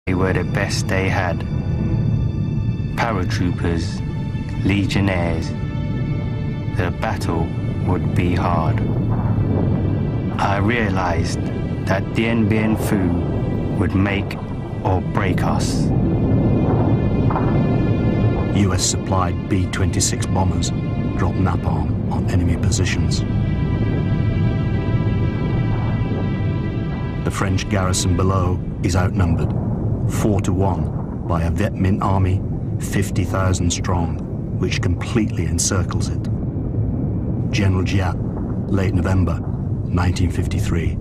They were the best they had. Paratroopers, legionnaires. The battle would be hard. I realized that Điện Biên Phủ would make or break us. US-supplied B-26 bombers dropped napalm on enemy positions. The French garrison below is outnumbered 4-1 by a Viet Minh army 50,000 strong, which completely encircles it. General Giap, late November 1953.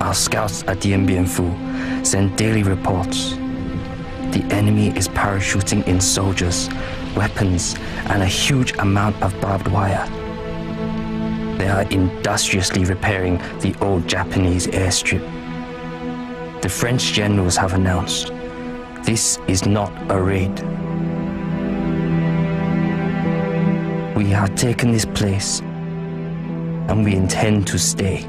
Our scouts at Điện Biên Phủ send daily reports. The enemy is parachuting in soldiers, weapons, and a huge amount of barbed wire. They are industriously repairing the old Japanese airstrip. The French generals have announced, this is not a raid. We have taken this place, and we intend to stay.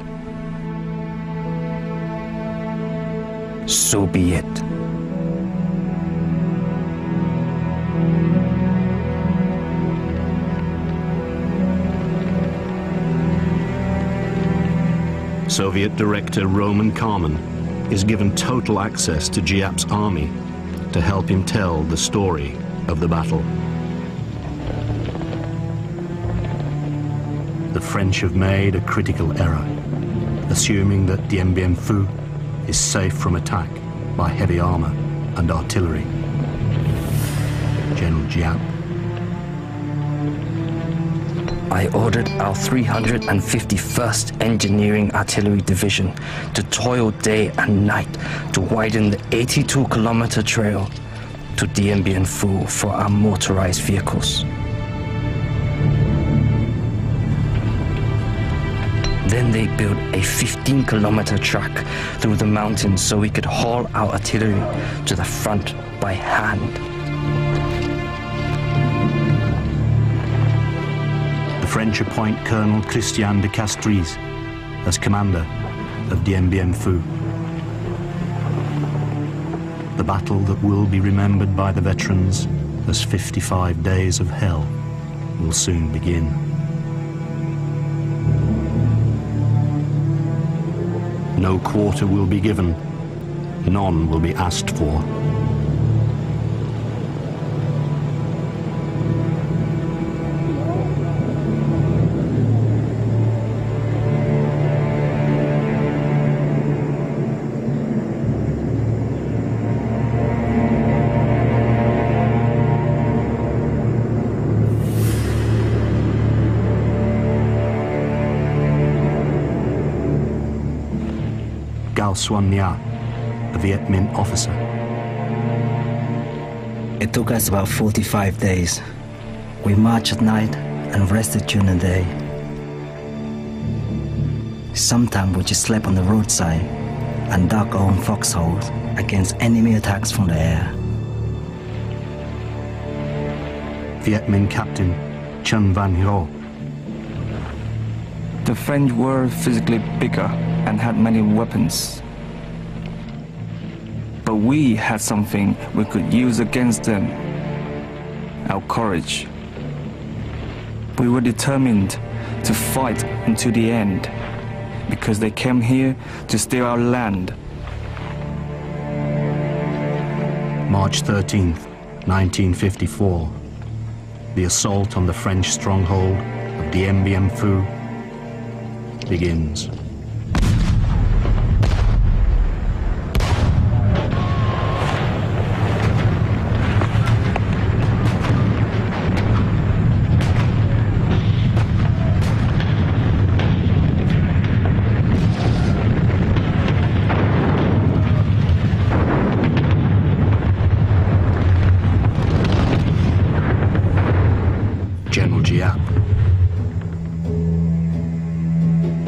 So be it. Soviet director Roman Kármán is given total access to Giap's army to help him tell the story of the battle. The French have made a critical error, assuming that Điện Biên Phủ is safe from attack by heavy armor and artillery. General Giap. I ordered our 351st Engineering Artillery Division to toil day and night to widen the 82-kilometer trail to Điện Biên Phủ for our motorized vehicles. Then they built a 15-kilometer track through the mountains so we could haul our artillery to the front by hand. The French appoint Colonel Christian de Castries as commander of Điện Biên Phủ. The battle that will be remembered by the veterans as 55 days of hell will soon begin. No quarter will be given, none will be asked for. Xuân Nha, a Viet Minh officer. It took us about 45 days. We marched at night and rested during the day. Sometimes we just slept on the roadside and dug our own foxholes against enemy attacks from the air. Viet Minh Captain Chen Van Ho. The French were physically bigger and had many weapons. But we had something we could use against them: our courage. We were determined to fight until the end, because they came here to steal our land. March 13th, 1954. The assault on the French stronghold of Điện Biên Phủ begins. General Giap.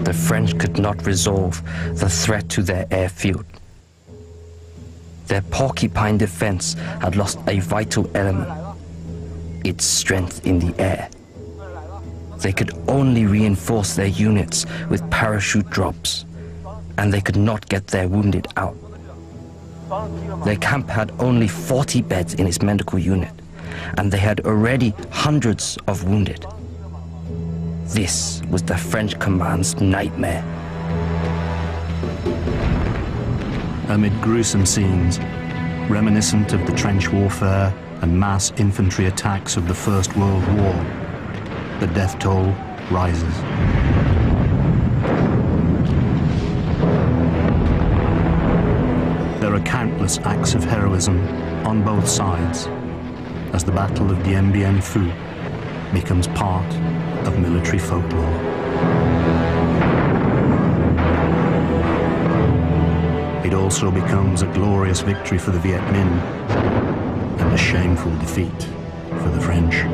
The French could not resolve the threat to their airfield. Their porcupine defense had lost a vital element, its strength in the air. They could only reinforce their units with parachute drops, and they could not get their wounded out. Their camp had only 40 beds in its medical unit, and they had already hundreds of wounded. This was the French command's nightmare. Amid gruesome scenes, reminiscent of the trench warfare and mass infantry attacks of the First World War, the death toll rises. There are countless acts of heroism on both sides as the Battle of Dien Bien Phu becomes part of military folklore. It also becomes a glorious victory for the Viet Minh and a shameful defeat for the French.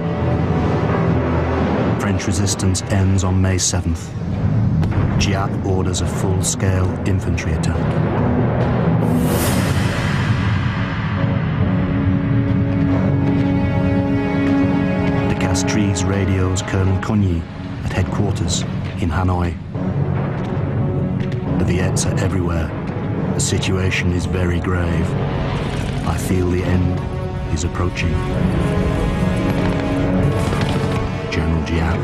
French resistance ends on May 7th. Giap orders a full-scale infantry attack. De Castries radios Colonel Cogny at headquarters in Hanoi. The Viets are everywhere. The situation is very grave. I feel the end is approaching. General Giap.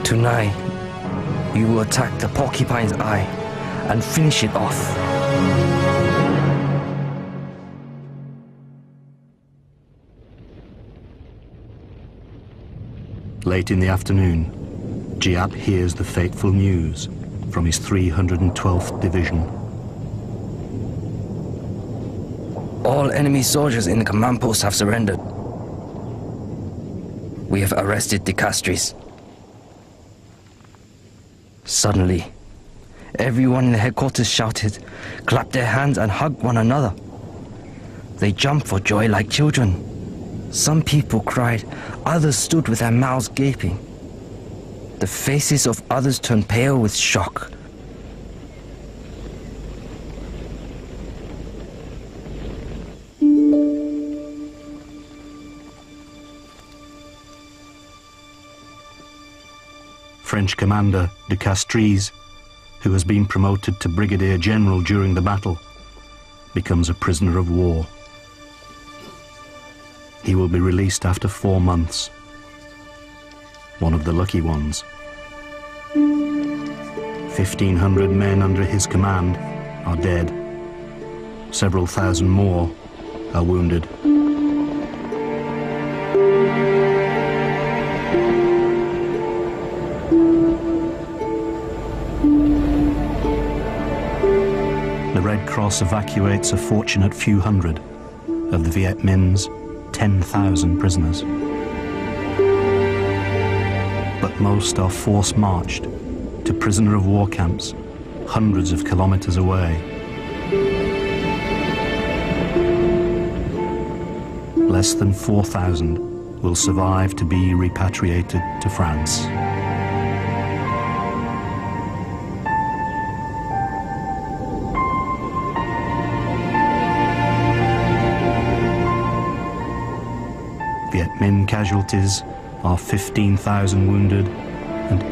Tonight, you will attack the Porcupine's Eye and finish it off. Late in the afternoon, Giap hears the fateful news from his 312th Division. All enemy soldiers in the command post have surrendered. We have arrested the Castries. Suddenly, everyone in the headquarters shouted, clapped their hands and hugged one another. They jumped for joy like children. Some people cried, others stood with their mouths gaping. The faces of others turned pale with shock. French commander de Castries, who has been promoted to brigadier general during the battle, becomes a prisoner of war. He will be released after 4 months. One of the lucky ones. 1,500 men under his command are dead. Several thousand more are wounded. The Red Cross evacuates a fortunate few hundred of the Viet Minh's 10,000 prisoners. But most are force-marched to prisoner of war camps hundreds of kilometers away. Less than 4,000 will survive to be repatriated to France. Viet Minh casualties are 15,000 wounded and